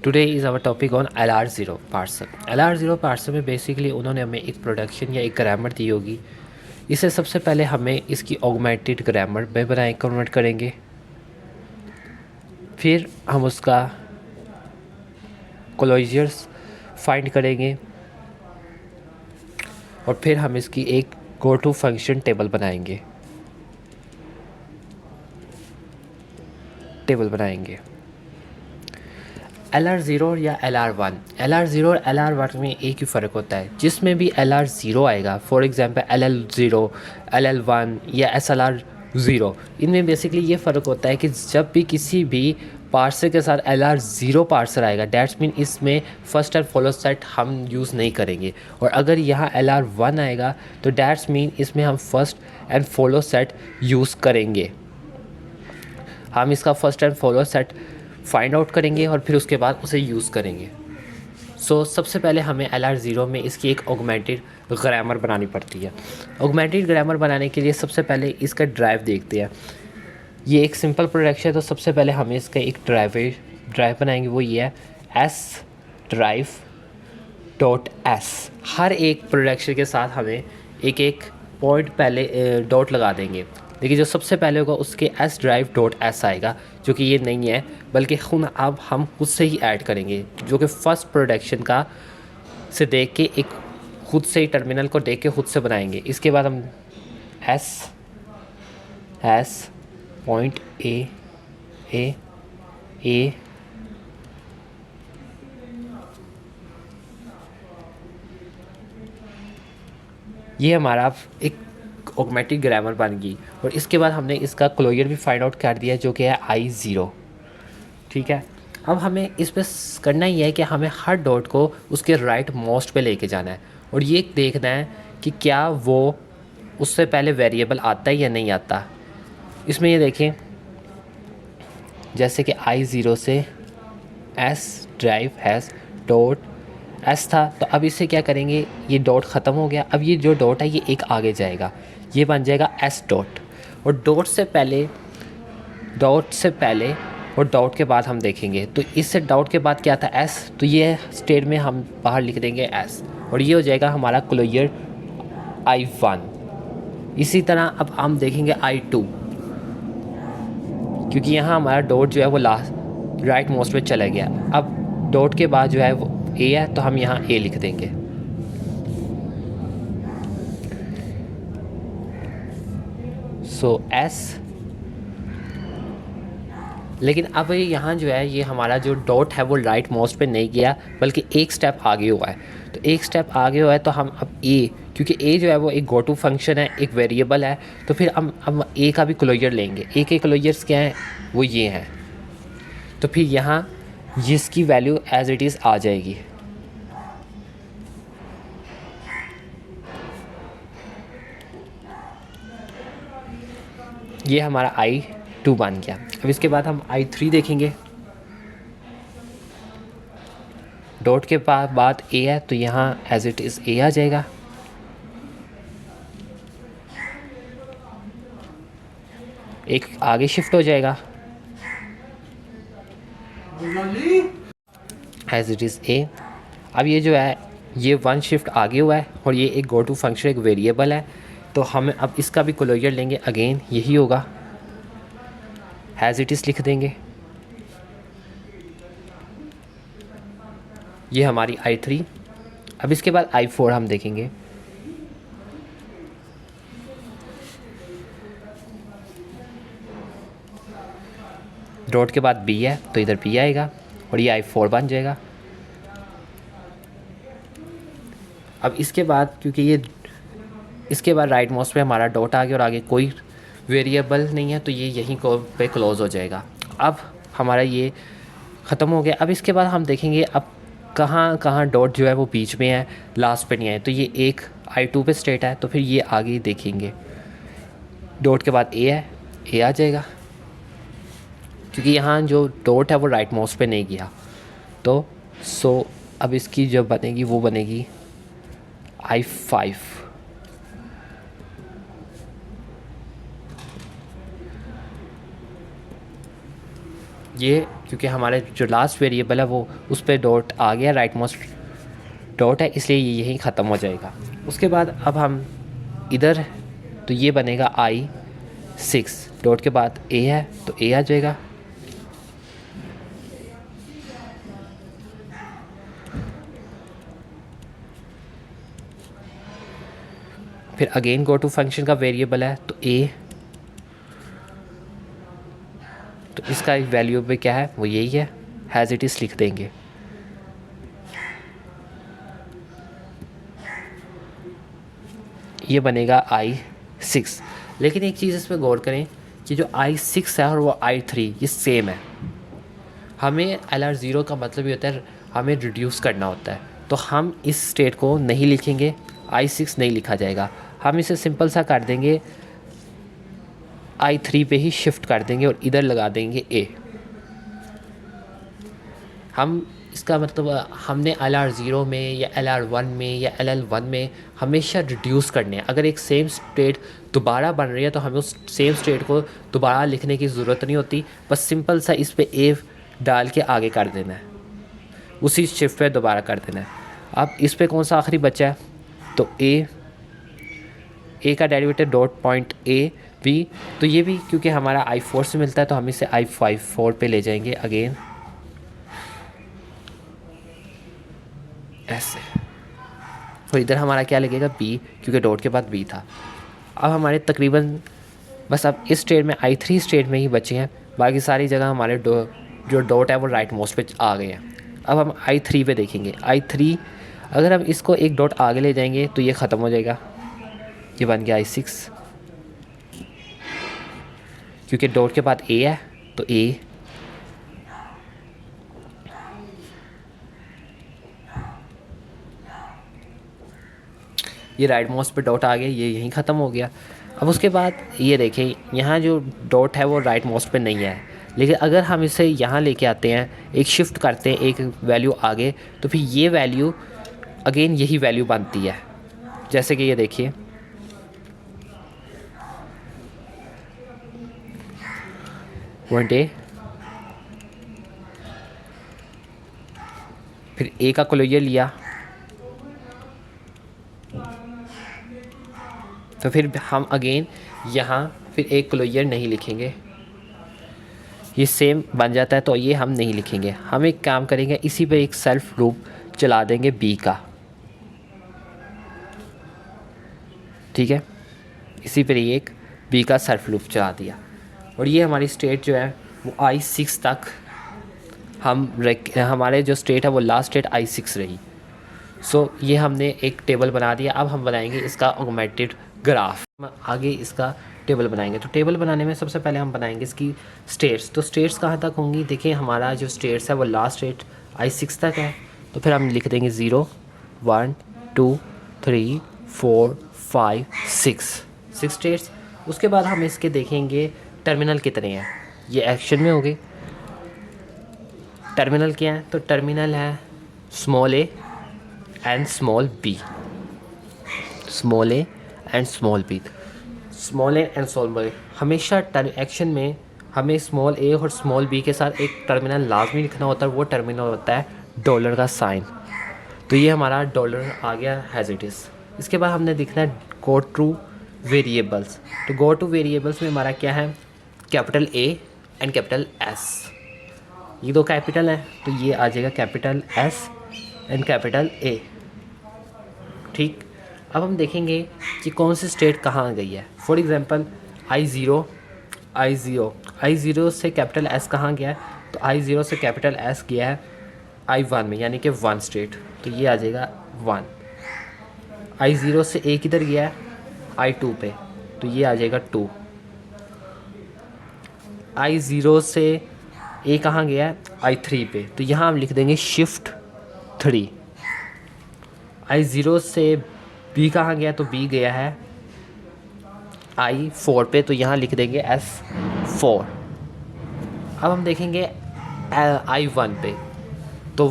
Today is our topic on LR0 parser. LR0 parser में basically उन्होंने हमें एक प्रोडक्शन या एक ग्रामर दी होगी। इसे सबसे पहले हमें इसकी ऑगमेंटेड ग्रामर में बनाए कन्वर्ट करेंगे, फिर हम उसका क्लोजर्स फाइंड करेंगे और फिर हम इसकी एक गो टू फंक्शन टेबल बनाएंगे। LR0 या LR1, LR0 और LR1 में एक ही फ़र्क होता है। जिसमें भी LR0 आएगा, फॉर एग्ज़ाम्पल LL0, LL1 या SLR0, इनमें बेसिकली ये फ़र्क होता है कि जब भी किसी भी पार्सर के साथ LR0 पार्सर आएगा, डैट्स मीन इसमें फ़र्स्ट एंड फॉलो सेट हम यूज़ नहीं करेंगे। और अगर यहाँ LR1 आएगा तो डैट्स मीन इसमें हम first and follow set use करेंगे। हम इसका first and follow set find out करेंगे और फिर उसके बाद उसे यूज़ करेंगे। सबसे पहले हमें LR0 में इसकी एक ऑगमेंटेड ग्रामर बनानी पड़ती है। ऑगमेंटेड ग्रामर बनाने के लिए सबसे पहले इसका ड्राइव देखते हैं। ये एक सिंपल प्रोडक्शन है, तो सबसे पहले हमें इसका एक ड्राइव बनाएंगे। वो ये है एस ड्राइव डॉट एस। हर एक प्रोडक्शन के साथ हमें एक एक पॉइंट पहले डॉट लगा देंगे। देखिए, जो सबसे पहले होगा उसके एस ड्राइव डॉट एस आएगा, जो कि ये नहीं है बल्कि अब हम खुद से ही ऐड करेंगे, जो कि फर्स्ट प्रोडक्शन का से देख के एक खुद से ही टर्मिनल को देख के खुद से बनाएंगे। इसके बाद हम एस एस पॉइंट ए ए ये हमारा एक ऑगमेंटेड ग्रामर बन गई। और इसके बाद हमने इसका क्लोजर भी फाइंड आउट कर दिया, जो कि है I0। ठीक है, अब हमें इस पर करना ही है कि हमें हर डॉट को उसके राइट मोस्ट पे लेके जाना है और ये देखना है कि क्या वो उससे पहले वेरिएबल आता है या नहीं आता। इसमें ये देखें, जैसे कि I0 से S drive has dot S था, तो अब इसे क्या करेंगे, ये डॉट ख़त्म हो गया। अब ये जो डॉट है ये एक आगे जाएगा, ये बन जाएगा एस डॉट। और डॉट से पहले और डॉट के बाद हम देखेंगे, तो इससे डॉट के बाद क्या था, एस, तो ये स्टेट में हम बाहर लिख देंगे एस और ये हो जाएगा हमारा क्लोजर I1। इसी तरह अब हम देखेंगे I2, क्योंकि यहाँ हमारा डॉट जो है वो लास्ट राइट मोस्ट पे चला गया। अब डॉट के बाद जो है वो ए है, तो हम यहाँ ए लिख देंगे। एस, लेकिन अब यहाँ जो है ये हमारा जो डॉट है वो राइट मोस्ट पे नहीं गया बल्कि एक स्टेप आगे हुआ है। तो एक स्टेप आगे हुआ है तो हम अब ए, क्योंकि ए जो है वो एक गो टू फंक्शन है, एक वेरिएबल है, तो फिर हम ए का भी क्लोजर लेंगे। ए के क्लोजर्स क्या हैं, वो ये हैं। तो फिर यहाँ जिसकी वैल्यू एज इट इज़ आ जाएगी। ये हमारा I2 बन गया। अब इसके बाद हम I3 देखेंगे। डॉट के बाद ए है, तो यहाँ एज इट इज़ ए आ जाएगा। एक आगे शिफ्ट हो जाएगा, एज इट इज़ ए। अब ये जो है ये वन शिफ्ट आगे हुआ है और ये एक गो टू फंक्शन, एक वेरिएबल है, तो हम अब इसका भी क्लोजर लेंगे। अगेन यही होगा, एज इट इज़ लिख देंगे। ये हमारी I3। अब इसके बाद I4 हम देखेंगे। डॉट के बाद बी है, तो इधर बी आएगा और ये I4 बन जाएगा। अब इसके बाद क्योंकि ये इसके बाद राइट मोस्ट पे हमारा डॉट आ गया और आगे कोई वेरिएबल नहीं है, तो ये यहीं को पे क्लोज़ हो जाएगा। अब हमारा ये ख़त्म हो गया। अब इसके बाद हम देखेंगे अब कहाँ कहाँ डॉट जो है वो बीच में है, लास्ट पे नहीं है। तो ये एक I2 पे स्टेट है, तो फिर ये आगे देखेंगे। डॉट के बाद ए है, ए आ जाएगा, क्योंकि यहाँ जो डॉट है वो राइट मोस्ट पे नहीं गया। तो अब इसकी जो बनेगी वो बनेगी I5। ये क्योंकि हमारे जो लास्ट वेरिएबल है वो उस पर डॉट आ गया, राइट मोस्ट डॉट है, इसलिए ये यहीं ख़त्म हो जाएगा। उसके बाद अब हम इधर, तो ये बनेगा I6, डॉट के बाद A है तो A आ जाएगा। फिर अगेन गो टू फंक्शन का वेरिएबल है तो A, तो इसका वैल्यू पे क्या है वो यही है, हैज़ इट इज़ लिख देंगे। ये बनेगा I6। लेकिन एक चीज़ इसमें गौर करें कि जो I6 है और वो I3 ये सेम है। हमें LR0 का मतलब ये होता है हमें रिड्यूस करना होता है, तो हम इस स्टेट को नहीं लिखेंगे, I6 नहीं लिखा जाएगा, हम इसे सिंपल सा कर देंगे, I3 पे ही शिफ्ट कर देंगे और इधर लगा देंगे A। हम इसका मतलब हमने LR0 में या LR1 में या LL1 में हमेशा रिड्यूस करने हैं। अगर एक सेम स्टेट दोबारा बन रही है तो हमें उस सेम स्टेट को दोबारा लिखने की ज़रूरत नहीं होती, बस सिंपल सा इस पे A डाल के आगे कर देना है, उसी शिफ्ट पे दोबारा कर देना है। अब इस पे कौन सा आखिरी बचा है, तो A का डेरिवेटिव डॉट पॉइंट A भी, तो ये भी क्योंकि हमारा I4 से मिलता है तो हम इसे I4 पे ले जाएंगे अगेन ऐसे, और इधर हमारा क्या लगेगा B, क्योंकि डॉट के बाद B था। अब हमारे तकरीबन बस अब इस स्टेट में I3 स्टेट में ही बचे हैं, बाकी सारी जगह हमारे जो डॉट है वो राइट मोस्ट पे आ गए हैं। अब हम I3 पे देखेंगे, I3 अगर हम इसको एक डॉट आगे ले जाएंगे तो ये ख़त्म हो जाएगा, ये बन गया I6, क्योंकि डॉट के बाद A है तो A, ये राइट मोस्ट पे डॉट आ गया, ये यहीं ख़त्म हो गया। अब उसके बाद ये देखें यहाँ जो डॉट है वो राइट मोस्ट पे नहीं है, लेकिन अगर हम इसे यहाँ लेके आते हैं, एक शिफ्ट करते हैं एक वैल्यू आगे, तो फिर ये वैल्यू अगेन यही वैल्यू बनती है। जैसे कि ये देखिए A, फिर A का क्लोजर लिया, तो फिर हम अगेन यहाँ फिर एक क्लोजर नहीं लिखेंगे, ये सेम बन जाता है तो ये हम नहीं लिखेंगे। हम एक काम करेंगे, इसी पे एक सेल्फ लूप चला देंगे B का, ठीक है, इसी पर एक B का सेल्फ लूप चला दिया, और ये हमारी स्टेट जो है वो I6 तक हमारे जो स्टेट है वो लास्ट स्टेट I6 रही। सो ये हमने एक टेबल बना दिया। अब हम बनाएंगे इसका ऑगमेंटेड ग्राफ, आगे इसका टेबल बनाएंगे। तो टेबल बनाने में सबसे पहले हम बनाएंगे इसकी स्टेट्स। तो स्टेट्स कहाँ तक होंगी, देखिए हमारा जो स्टेट्स है वो लास्ट स्टेट I6 तक है, तो फिर हम लिख देंगे 0 1 2 3 4 5 6 स्टेट्स। उसके बाद हम इसके देखेंगे टर्मिनल कितने हैं, ये एक्शन में हो गए। टर्मिनल क्या है, तो टर्मिनल है small a and small b, small a and small b। Small a and small b हमेशा एक्शन में हमें स्मॉल a और स्मॉल b के साथ एक टर्मिनल लाजमी लिखना होता है, वो टर्मिनल होता है डॉलर का साइन। तो ये हमारा डॉलर आ गया हैज़ इट इज़। इसके बाद हमने देखना है गो टू वेरिएबल्स। तो गो टू वेरिएबल्स में हमारा क्या है, capital A and capital S, ये दो कैपिटल हैं तो ये आ जाएगा capital S and capital A, ठीक। अब हम देखेंगे कि कौन सी स्टेट कहाँ गई है। फॉर एग्ज़ाम्पल I0 से कैपिटल S कहाँ गया है, तो I0 से कैपिटल S गया है I1 में, यानी कि 1 स्टेट, तो ये आ जाएगा 1। I0 से A किधर गया है I2 पे, तो ये आ जाएगा 2। I0 से A कहाँ गया है I3 पे, तो यहाँ हम लिख देंगे शिफ्ट 3। I0 से B कहाँ गया, तो B गया है I4 पे, तो यहाँ लिख देंगे F4। अब हम देखेंगे I1 पे, तो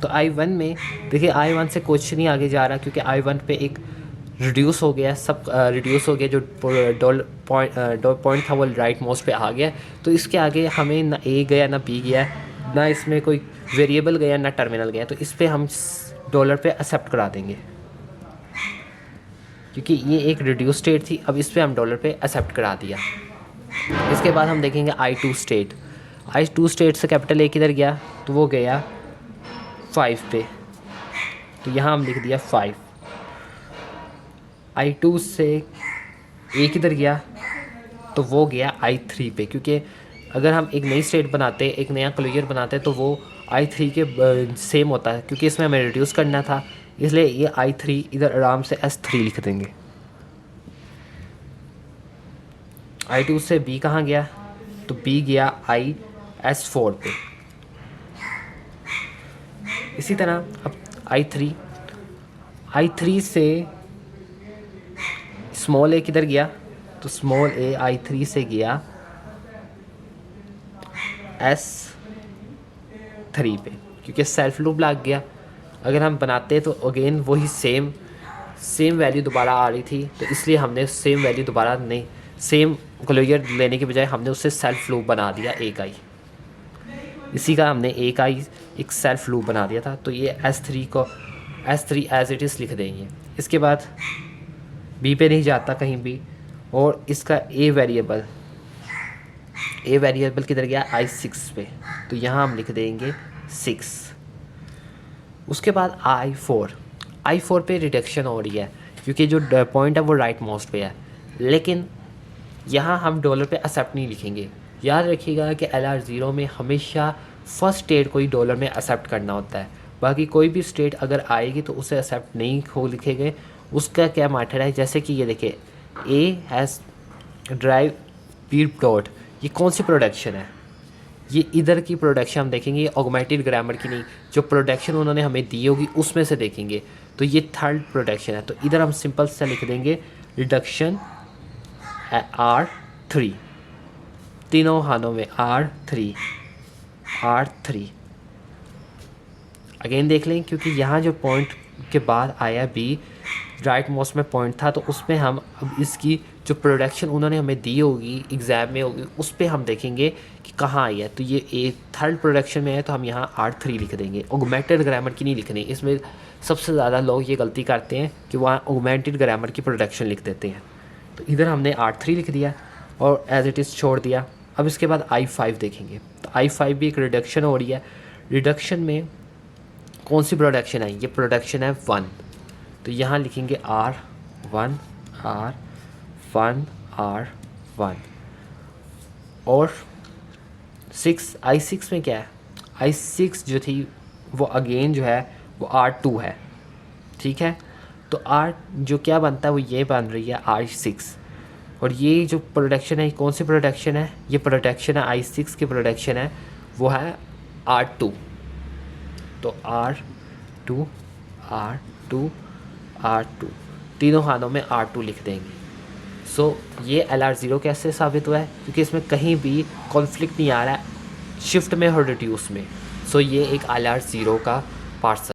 I1 में देखिए I1 से कुछ नहीं आगे जा रहा, क्योंकि I1 पे एक रिड्यूस हो गया, सब रिड्यूस हो गया, जो पॉइंट था वो राइट मोस्ट पे आ गया। तो इसके आगे हमें ना ए गया ना बी गया, ना इसमें कोई वेरिएबल गया ना टर्मिनल गया, तो इस पर हम डॉलर पे एक्सेप्ट करा देंगे, क्योंकि ये एक रिड्यूस स्टेट थी। अब इस पर हम डॉलर पे एक्सेप्ट करा दिया। इसके बाद हम देखेंगे I2 स्टेट। I2 स्टेट से कैपिटल ए किधर गया, तो वो गया 5 पे, तो यहाँ हम लिख दिया 5। I2 से ए किधर गया, तो वो गया I3 पे, क्योंकि अगर हम एक नई स्टेट बनाते, एक नया क्लोजर बनाते, तो वो I3 के सेम होता है, क्योंकि इसमें हमें रिड्यूस करना था, इसलिए ये I3 इधर आराम से S3 लिख देंगे। I2 से B कहाँ गया, तो B गया S4 पे। इसी तरह अब I3 से स्मॉल ए किधर गया, तो स्मॉल ए I3 से गया S3 पे, क्योंकि सेल्फ लूप लग गया। अगर हम बनाते तो अगेन वही सेम वैल्यू दोबारा आ रही थी, तो इसलिए हमने सेम वैल्यू दोबारा नहीं, सेम क्लोजर लेने के बजाय हमने उससे सेल्फ लूप बना दिया एक आई। इसी का हमने एक आई एक सेल्फ लूप बना दिया था। तो ये S3 एज इट इज़ लिख देंगे। इसके बाद बी पे नहीं जाता कहीं भी, और इसका ए वेरिएबल किधर गया, I6 पे, तो यहाँ हम लिख देंगे 6। उसके बाद I4 पे रिडक्शन हो रही है, क्योंकि जो पॉइंट है वो राइट मोस्ट पे है, लेकिन यहाँ हम डॉलर पे एक्सेप्ट नहीं लिखेंगे। याद रखिएगा कि LR0 में हमेशा फर्स्ट स्टेट को ही डॉलर में एक्सेप्ट करना होता है, बाकी कोई भी स्टेट अगर आएगी तो उसे एक्सेप्ट नहीं हो लिखेंगे। उसका क्या मैटर है, जैसे कि ये देखिए A has drive B dot, ये कौन सी प्रोडक्शन है, ये इधर की प्रोडक्शन हम देखेंगे, ये ऑगमेंटेड ग्रामर की नहीं, जो प्रोडक्शन उन्होंने हमें दी होगी उसमें से देखेंगे। तो ये थर्ड प्रोडक्शन है, तो इधर हम सिंपल से लिख देंगे रिडक्शन R3, तीनों खानों में R3। अगेन देख लें, क्योंकि यहाँ जो पॉइंट के बाद आया बी राइट मोस्ट में पॉइंट था, तो उसमें हम अब इसकी जो प्रोडक्शन उन्होंने हमें दी होगी एग्ज़ाम में होगी, उस पर हम देखेंगे कि कहाँ आई है। तो ये ए थर्ड प्रोडक्शन में है, तो हम यहाँ R3 लिख देंगे। ऑगमेंटेड ग्रामर की नहीं लिखनी, इसमें सबसे ज़्यादा लोग ये गलती करते हैं कि वहाँ ऑगमेंटेड ग्रामर की प्रोडक्शन लिख देते हैं। तो इधर हमने R3 लिख दिया और एज इट इज़ छोड़ दिया। अब इसके बाद I5 देखेंगे, तो I5 भी एक रिडक्शन हो रही है। रिडक्शन में कौन सी प्रोडक्शन है, ये प्रोडक्शन है 1, तो यहाँ लिखेंगे R1 और 6। I6 में क्या है, I6 जो थी वो अगेन जो है वो R2 है, ठीक है। तो R जो क्या बनता है वो ये बन रही है I6, और ये जो प्रोडक्शन है कौन सी प्रोडक्शन है, ये प्रोडक्शन है I6 की प्रोडक्शन है, वो है R2। तो R2 तीनों खानों में R2 लिख देंगे। सो ये LR0 कैसे साबित हुआ है, क्योंकि इसमें कहीं भी कॉन्फ्लिक्ट नहीं आ रहा है शिफ्ट में और रिड्यूस में। सो ये एक LR0 का पार्ट